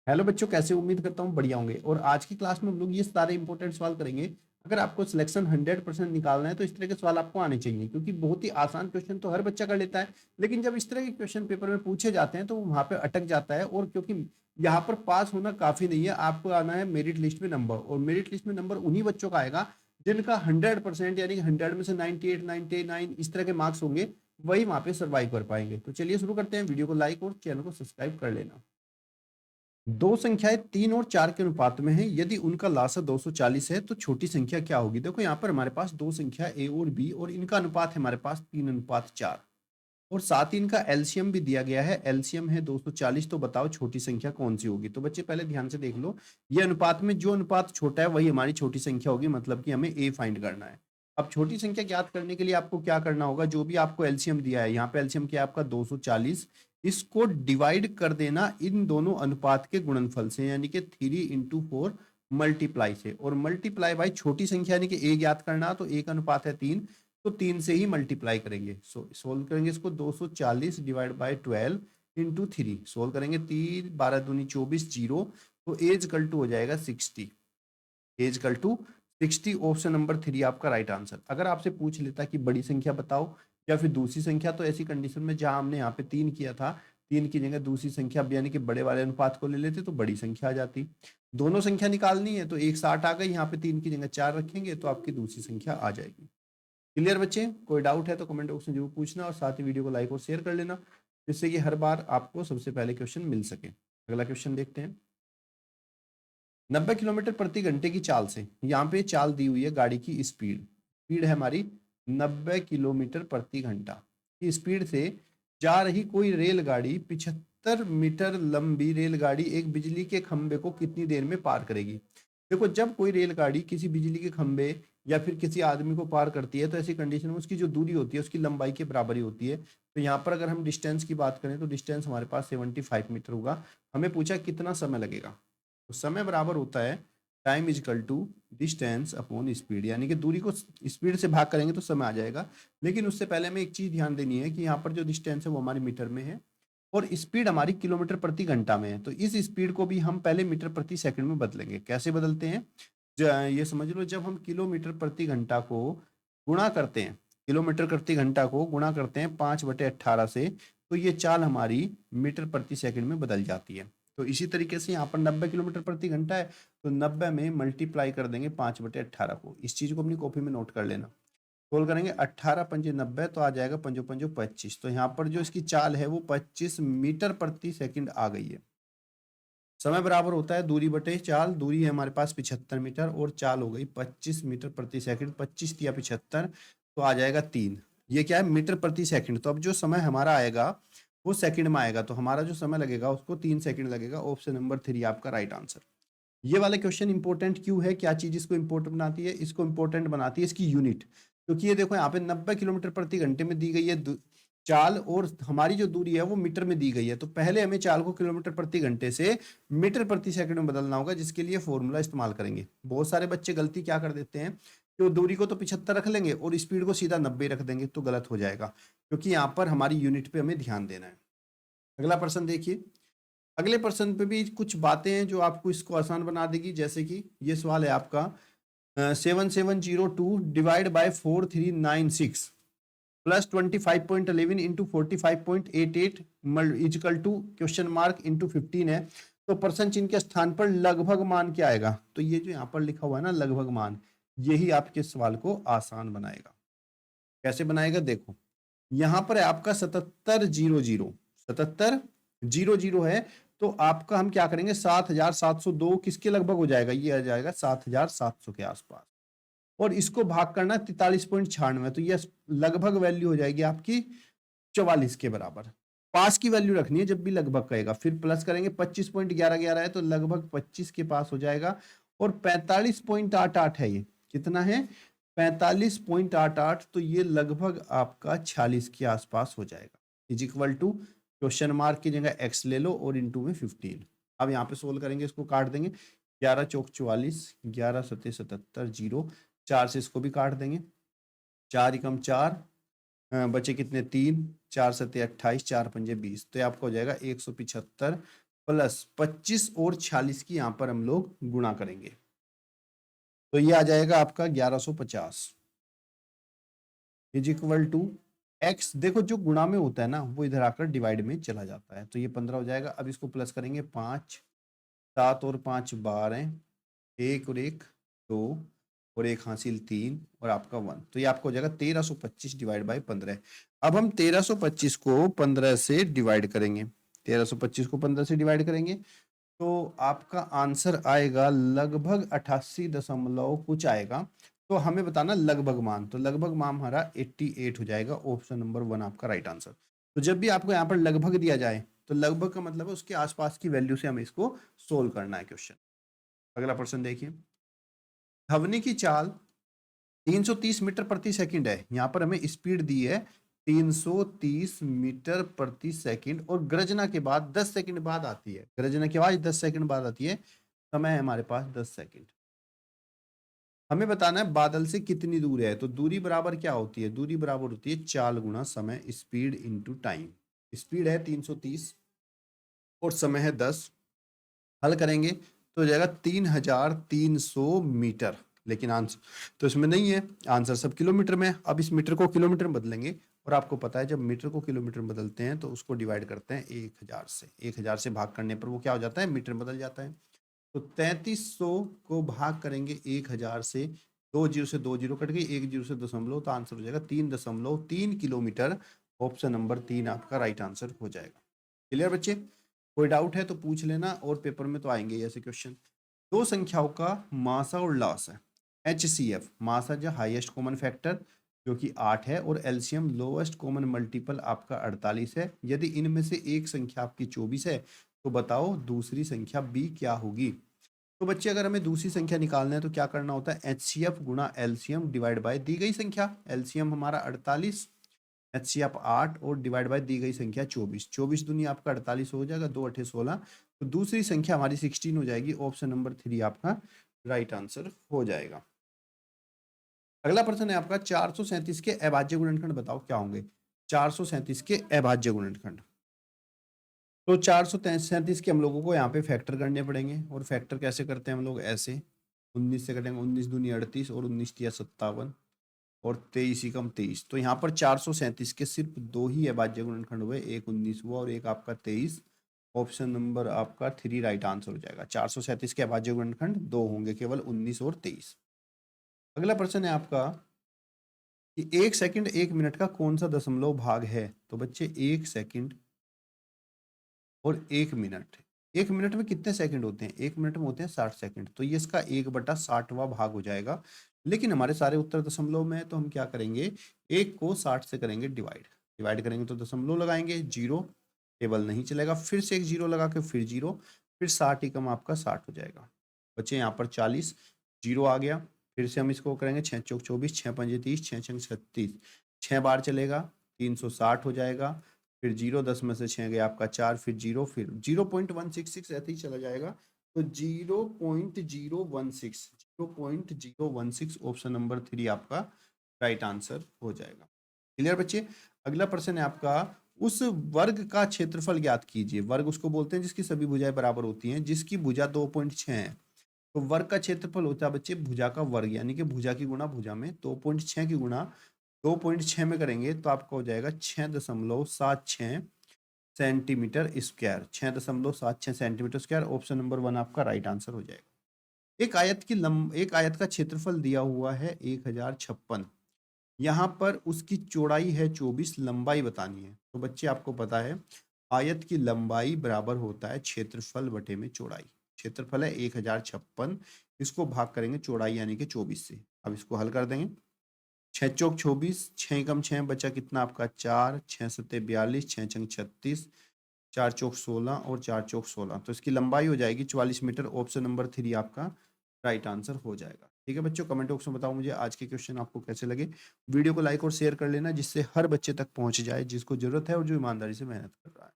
Hello बच्चों, कैसे हो? उम्मीद करता हूँ बढ़िया होंगे। और आज की क्लास में हम लोग ये सारे इंपॉर्टेंट सवाल करेंगे। अगर आपको सिलेक्शन 100% निकालना है तो इस तरह के सवाल आपको आने चाहिए, क्योंकि बहुत ही आसान क्वेश्चन तो हर बच्चा कर लेता है, लेकिन जब इस तरह के क्वेश्चन पेपर में पूछे जाते हैं तो वो वहां पे अटक जाता है। और क्योंकि यहाँ पर पास होना काफी नहीं है, आपको आना है मेरिट लिस्ट में नंबर, और मेरिट लिस्ट में नंबर उन्हीं बच्चों का आएगा जिनका 100% यानी कि 100 में से 98, 99 इस तरह के मार्क्स होंगे, वही वहां पे सर्वाइव कर पाएंगे। तो चलिए शुरू करते हैं। वीडियो को लाइक और चैनल को सब्सक्राइब कर लेना। दो संख्याएं 3 और 4 के अनुपात में है, यदि उनका लासा 240 है तो छोटी संख्या क्या होगी। देखो यहाँ पर हमारे पास दो संख्या ए और बी, और इनका अनुपात है हमारे पास 3:4, और साथ ही इनका एलसीएम भी दिया गया है। एलसीएम है 240। तो बताओ छोटी संख्या कौन सी होगी। तो बच्चे पहले ध्यान से देख लो, ये अनुपात में जो अनुपात छोटा है वही हमारी छोटी संख्या होगी, मतलब कि हमें ए फाइंड करना है। अब छोटी संख्या ज्ञात करने के लिए आपको क्या करना होगा, जो भी आपको एलसीएम दिया है, यहाँ पे एलसीएम क्या है आपका 240, इसको डिवाइड कर देना इन दोनों अनुपात के गुणनफल से, यानी कि 3 × 4 मल्टीप्लाई से, और मल्टीप्लाई बाई छोटी संख्या यानी कि ए ज्ञात करना, तो एक अनुपात है 3, तो 3 से ही मल्टीप्लाई करेंगे। सोल्व करेंगे इसको, 240 डिवाइड बाई 12 इंटू 3, सोल्व करेंगे 3 12 दूनी 24 जीरो, तो एज इक्वल टू हो जाएगा 60। Is equal to 60, option number 3 आपका राइट आंसर। अगर आपसे पूछ लेता कि बड़ी संख्या बताओ या फिर दूसरी संख्या, तो ऐसी कंडीशन में जहां हमने यहाँ पे 3 किया था, 3 की जगह दूसरी संख्या यानी कि बड़े वाले अनुपात को ले लेते तो बड़ी संख्या आ जाती। दोनों संख्या निकालनी है तो 160 आ गई, यहाँ पे 3 की जगह 4 रखेंगे तो आपकी दूसरी संख्या आ जाएगी। क्लियर बच्चे? कोई डाउट है तो कमेंट बॉक्स में जरूर पूछना, और साथ ही वीडियो को लाइक और शेयर कर लेना, जिससे कि हर बार आपको सबसे पहले क्वेश्चन मिल सके। अगला क्वेश्चन देखते हैं। 90 किलोमीटर प्रति घंटे की चाल से, यहाँ पे चाल दी हुई है गाड़ी की स्पीड, स्पीड है हमारी 90 किलोमीटर प्रति घंटा की स्पीड से जा रही कोई रेलगाड़ी 75 मीटर लंबी रेलगाड़ी एक बिजली के खंबे को कितनी देर में पार करेगी। देखो, जब कोई रेलगाड़ी किसी बिजली के खंबे या फिर किसी आदमी को पार करती है, तो ऐसी कंडीशन में उसकी जो दूरी होती है उसकी लंबाई के बराबर ही होती है। तो यहाँ पर अगर हम डिस्टेंस की बात करें तो डिस्टेंस हमारे पास 75 मीटर होगा। हमें पूछा कितना समय लगेगा, तो समय बराबर होता है time is equal to distance upon speed, यानी कि दूरी को स्पीड से भाग करेंगे तो समय आ जाएगा। लेकिन उससे पहले हमें एक चीज ध्यान देनी है कि यहाँ पर जो डिस्टेंस है वो हमारी मीटर में है और स्पीड हमारी किलोमीटर प्रति घंटा में है। तो इस स्पीड को भी हम पहले मीटर प्रति सेकंड में बदलेंगे। कैसे बदलते हैं, ये समझ लो, जब हम किलोमीटर प्रति घंटा को गुणा करते हैं, किलोमीटर प्रति घंटा को गुणा करते हैं 5/18 से, तो ये चाल हमारी मीटर प्रति सेकंड में बदल जाती है। तो इसी तरीके से यहाँ पर 90 किलोमीटर प्रति घंटा है, तो 90 में मल्टीप्लाई कर देंगे 5/18 को। इस चीज को अपनी कॉपी में नोट कर लेना। सोल्व करेंगे 18 पंजे 90, तो आ जाएगा पंजो पंजो 25। तो यहाँ पर जो इसकी चाल है वो 25 मीटर प्रति सेकंड आ गई है। समय बराबर होता है दूरी बटे चाल। दूरी है हमारे पास 75 मीटर और चाल हो गई 25 मीटर प्रति सेकंड। 25 या 75, तो आ जाएगा 3। ये क्या है, मीटर प्रति सेकंड। तो अब जो समय हमारा आएगा वो सेकंड में आएगा, तो हमारा जो समय लगेगा उसको 3 सेकंड लगेगा। ऑप्शन नंबर 3 आपका राइट आंसर। ये वाला क्वेश्चन इंपॉर्टेंट क्यों है, क्या चीज इसको इंपॉर्टेंट बनाती है? इसको इंपॉर्टेंट बनाती है इसकी यूनिट, क्योंकि ये देखो यहाँ पे 90 किलोमीटर प्रति घंटे में दी गई है चाल, और हमारी जो दूरी है वो मीटर में दी गई है। तो पहले हमें चाल को किलोमीटर प्रति घंटे से मीटर प्रति सेकंड में बदलना होगा, जिसके लिए फॉर्मूला इस्तेमाल करेंगे। बहुत सारे बच्चे गलती क्या कर देते हैं कि वो दूरी को तो 75 रख लेंगे और स्पीड को सीधा 90 रख देंगे, तो गलत हो जाएगा, क्योंकि यहाँ पर हमारी यूनिट पे हमें ध्यान देना है। अगला प्रश्न देखिए। अगले प्रश्न पे भी कुछ बातें हैं जो आपको इसको आसान बना देगी। जैसे कि ये सवाल है आपका 7702 divide by 4396 plus 25.11 into 45.88 equal to question mark into 15 है। तो प्रश्न चिन्ह के स्थान पर लगभग मान क्या आएगा। तो ये जो यहाँ पर लिखा हुआ है ना लगभग मान, यही आपके सवाल को आसान बनाएगा। कैसे बनाएगा, देखो यहाँ पर है आपका 7700, 7700 है, तो आपका हम क्या करेंगे 7702 किसके लगभग हो जाएगा, ये आ जाएगा 7700 के आसपास, और इसको भाग करना 43.96, तो ये लगभग वैल्यू हो जाएगी आपकी 44 के बराबर। पास की वैल्यू रखनी है जब भी लगभग कहेगा, फिर प्लस करेंगे 25.1111 है तो लगभग 25 के पास हो जाएगा, और 45.88 है, ये कितना है 45.88, तो ये लगभग आपका 46 के आसपास हो जाएगा। Is equal to question mark की जगह एक्स ले लो और इंटू में 15। अब यहाँ पे सोल्व करेंगे, इसको काट देंगे, 11 चौक 44, 11 सत्ते 77, जीरो 4 से इसको भी काट देंगे, 4 एकम 4, बचे कितने 3, 4 सत्ते 28, 4 पंजे 20, तो आपका हो जाएगा 175 प्लस 25 और 46 की यहाँ पर हम लोग गुणा करेंगे, तो ये आ जाएगा आपका 1150 इज इक्वल टू एक्स। देखो जो गुणा में होता है ना वो इधर आकर डिवाइड में चला जाता है, तो ये 15 हो जाएगा। अब इसको प्लस करेंगे, 5, 7 और 5 12, 1 और 1 2 और 1 हासिल 3 और आपका 1, तो ये आपको हो जाएगा 1325 डिवाइड बाई 15। अब हम 1325 को 15 से डिवाइड करेंगे, 1325 को 15 से डिवाइड करेंगे तो आपका आंसर आएगा लगभग 88 दशमलव कुछ आएगा। तो हमें बताना लगभग मान, तो लगभग मान हमारा 88 हो जाएगा। ऑप्शन नंबर 1 आपका राइट आंसर। तो जब भी आपको यहाँ पर लगभग दिया जाए तो लगभग का मतलब है उसके आसपास की वैल्यू से हमें इसको सोल्व करना है क्वेश्चन। अगला प्रश्न देखिए, ध्वनि की चाल 330 मीटर प्रति सेकंड है, यहाँ पर हमें स्पीड दी है 330 मीटर प्रति सेकंड और गर्जना के बाद 10 सेकंड बाद आती है, गर्जना के बाद 10 सेकंड बाद आती है, समय है हमारे पास 10 सेकंड। हमें बताना है बादल से कितनी दूर है, तो दूरी बराबर क्या होती है, दूरी बराबर होती है चाल गुना समय, स्पीड इनटू टाइम। स्पीड है 330 और समय है 10, हल करेंगे तो हो जाएगा 3300 मीटर, लेकिन आंसर तो इसमें नहीं है, आंसर सब किलोमीटर में है। अब इस मीटर को किलोमीटर में बदलेंगे और आपको पता है जब मीटर को किलोमीटर में बदलते हैं तो उसको डिवाइड करते हैं 1000 से, 1000 से भाग करने पर वो क्या हो जाता है, मीटर में बदल जाता है। तो 3300 को भाग करेंगे 1000 से, 2 जीरो से 2 जीरो कट गई, 1 जीरो से दशमलव, तो आंसर हो जाएगा 3.3 किलोमीटर। ऑप्शन नंबर 3 आपका राइट आंसर हो जाएगा। क्लियर बच्चे, कोई डाउट है तो पूछ लेना, और पेपर में तो आएंगे ऐसे क्वेश्चन। दो संख्याओं का मासा और लॉस है, HCF मासा जो हाईएस्ट कॉमन फैक्टर जो कि 8 है, और एलसीएम लोएस्ट कॉमन मल्टीपल आपका 48 है। यदि इनमें से एक संख्या आपकी 24 है तो बताओ दूसरी संख्या B क्या होगी। तो बच्चे अगर हमें दूसरी संख्या निकालना है तो क्या करना होता है, HCF गुणा एलसीएम डिवाइड बाय दी गई संख्या। एलसीएम हमारा 48, HCF 8 और डिवाइड बाय दी गई संख्या 24, 24 दूनी आपका 48 हो जाएगा, 2 8 16, तो दूसरी संख्या हमारी 16 हो जाएगी। ऑप्शन नंबर 3 आपका राइट आंसर हो जाएगा। अगला प्रश्न है आपका 437 के अभाज्य गुणनखंड बताओ क्या होंगे। 437 के अभाज्य गुणनखंड, तो 437 के हम लोगों को यहाँ पे फैक्टर करने पड़ेंगे, और फैक्टर कैसे करते हैं हम लोग, ऐसे 19 से कटेंगे, 19 दूनी 38 और 19 तिया 57 और 23 एकम 23, तो यहाँ पर 437 के सिर्फ दो ही अभाज्य गुणनखंड हुए, एक 19 हुआ और एक आपका 23। ऑप्शन नंबर आपका 3 राइट आंसर हो जाएगा। 437 के अभाज्य गुणनखंड दो होंगे, केवल 19 और 23। अगला प्रश्न है आपका कि 1 सेकंड 1 मिनट का कौन सा दशमलव भाग है। तो बच्चे 1 सेकंड और 1 मिनट, 1 मिनट में कितने सेकंड होते हैं, 1 मिनट में होते हैं 60 सेकंड, तो ये इसका 1/60वां भाग हो जाएगा। लेकिन हमारे सारे उत्तर दशमलव में है तो हम क्या करेंगे, 1 को 60 से करेंगे डिवाइड, डिवाइड करेंगे तो दशमलव लगाएंगे, जीरो टेबल नहीं चलेगा, फिर से एक जीरो लगा के फिर जीरो, फिर 60 एकम आपका 60 हो जाएगा। बच्चे यहाँ पर 40 जीरो आ गया, फिर से हम इसको करेंगे 6 चौक 24, 6 पंजे 30, 6 छंग 36, 6 बार चलेगा 360 हो जाएगा, फिर जीरो 10 में से 6 गया आपका 4, फिर जीरो, फिर 0.166 ऐसे ही चला जाएगा, तो 0.016 ऑप्शन नंबर 3 आपका राइट आंसर हो जाएगा। क्लियर बच्चे। अगला प्रश्न है आपका, उस वर्ग का क्षेत्रफल ज्ञात कीजिए। वर्ग उसको बोलते हैं जिसकी सभी भुजाएं बराबर होती हैं, जिसकी भुजा 2.6 है, तो वर्ग का क्षेत्रफल होता है बच्चे भुजा का वर्ग, यानी कि भुजा की गुणा भुजा में, 2.6 की गुणा 2.6 में करेंगे तो आपका हो जाएगा 6.76 centimetre square, 6.76 centimetre square. Option number 1 आपका राइट आंसर हो जाएगा। एक आयत का क्षेत्रफल दिया हुआ है 1056, यहाँ पर उसकी चौड़ाई है 24, लंबाई बतानी है। तो बच्चे आपको पता है आयत की लंबाई बराबर होता है क्षेत्रफल बटे में चौड़ाई। क्षेत्रफल है 1056, इसको भाग करेंगे चौड़ाई यानी कि 24 से। अब इसको हल कर देंगे, 6 चौक 24, 6 कम 6 बचा कितना आपका 4, 6 सत्ते 42, 6 छंग 36, 4 चौक 16 और 4 चौक 16, तो इसकी लंबाई हो जाएगी 44 मीटर। ऑप्शन नंबर 3 आपका राइट आंसर हो जाएगा। ठीक है बच्चों, कमेंट बॉक्स में बताओ मुझे आज के क्वेश्चन आपको कैसे लगे। वीडियो को लाइक और शेयर कर लेना जिससे हर बच्चे तक पहुंच जाए जिसको जरूरत है और जो ईमानदारी से मेहनत कर रहा है।